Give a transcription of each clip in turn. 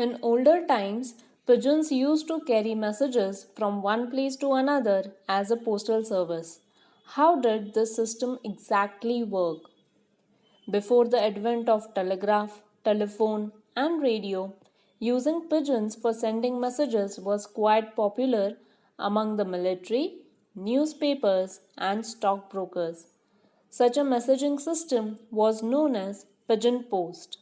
In older times, pigeons used to carry messages from one place to another as a postal service. How did this system exactly work? Before the advent of telegraph, telephone, and radio, using pigeons for sending messages was quite popular among the military, newspapers, and stockbrokers. Such a messaging system was known as pigeon post.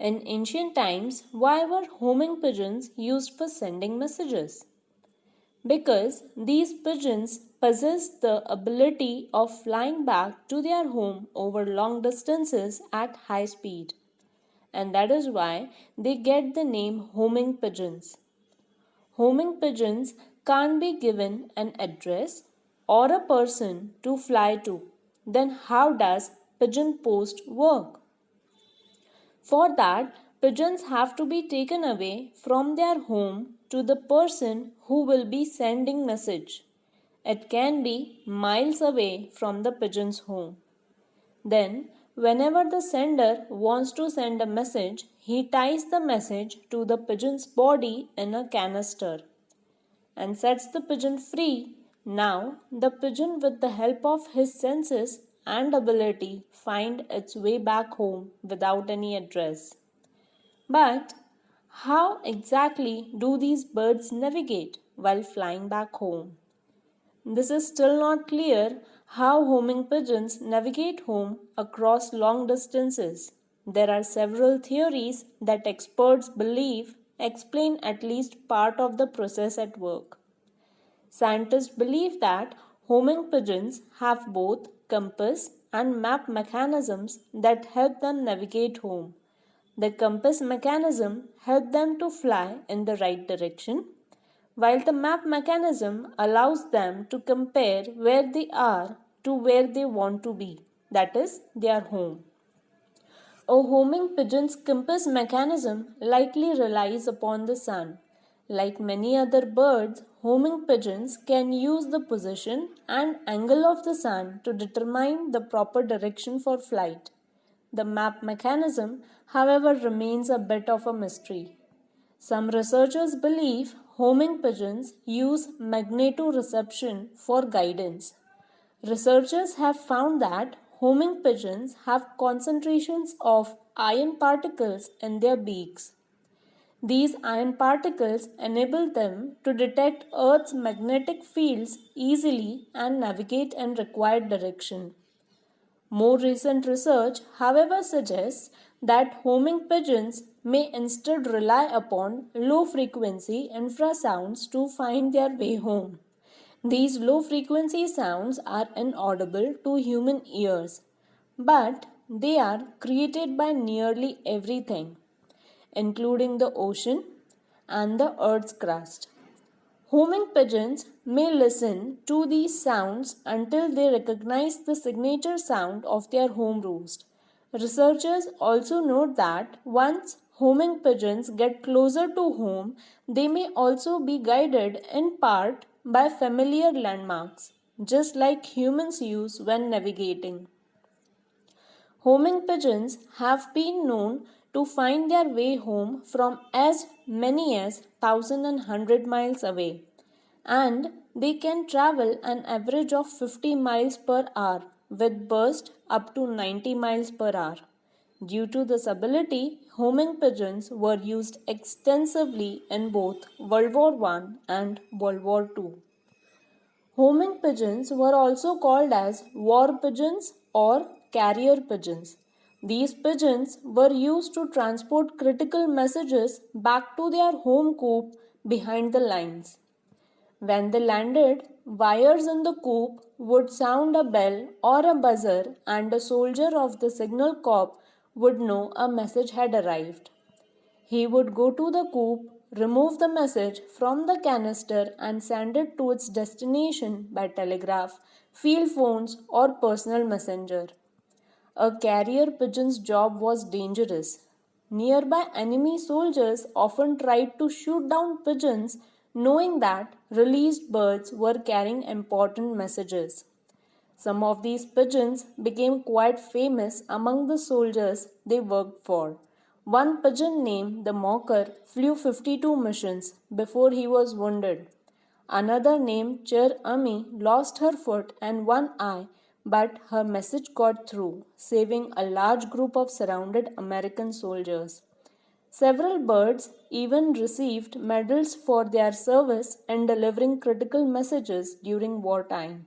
In ancient times, why were homing pigeons used for sending messages? Because these pigeons possess the ability of flying back to their home over long distances at high speed. And that is why they get the name homing pigeons. Homing pigeons can't be given an address or a person to fly to. Then how does pigeon post work? For that, pigeons have to be taken away from their home to the person who will be sending message. It can be miles away from the pigeon's home. Then, whenever the sender wants to send a message, he ties the message to the pigeon's body in a canister and sets the pigeon free. Now, the pigeon, with the help of his senses and ability, find its way back home without any address. But how exactly do these birds navigate while flying back home? This is still not clear how homing pigeons navigate home across long distances. There are several theories that experts believe explain at least part of the process at work. Scientists believe that homing pigeons have both compass and map mechanisms that help them navigate home. The compass mechanism helps them to fly in the right direction, while the map mechanism allows them to compare where they are to where they want to be, that is, their home. A homing pigeon's compass mechanism likely relies upon the sun. Like many other birds, homing pigeons can use the position and angle of the sun to determine the proper direction for flight. The map mechanism, however, remains a bit of a mystery. Some researchers believe homing pigeons use magnetoreception for guidance. Researchers have found that homing pigeons have concentrations of iron particles in their beaks. These iron particles enable them to detect Earth's magnetic fields easily and navigate in required direction. More recent research, however, suggests that homing pigeons may instead rely upon low frequency infrasounds to find their way home. These low frequency sounds are inaudible to human ears, but they are created by nearly everything, including the ocean and the earth's crust. Homing pigeons may listen to these sounds until they recognize the signature sound of their home roost. Researchers also note that once homing pigeons get closer to home, they may also be guided in part by familiar landmarks, just like humans use when navigating. Homing pigeons have been known to find their way home from as many as 1,100 miles away, and they can travel an average of 50 miles per hour with bursts up to 90 miles per hour. Due to this ability, homing pigeons were used extensively in both World War I and World War II. Homing pigeons were also called as war pigeons or carrier pigeons. These pigeons were used to transport critical messages back to their home coop behind the lines. When they landed, wires in the coop would sound a bell or a buzzer, and a soldier of the signal corps would know a message had arrived. He would go to the coop, remove the message from the canister, and send it to its destination by telegraph, field phones, or personal messenger. A carrier pigeon's job was dangerous. Nearby enemy soldiers often tried to shoot down pigeons, knowing that released birds were carrying important messages. Some of these pigeons became quite famous among the soldiers they worked for. One pigeon named the Mocker flew 52 missions before he was wounded. Another named Cher Ami lost her foot and one eye, but her message got through, saving a large group of surrounded American soldiers. Several birds even received medals for their service in delivering critical messages during wartime.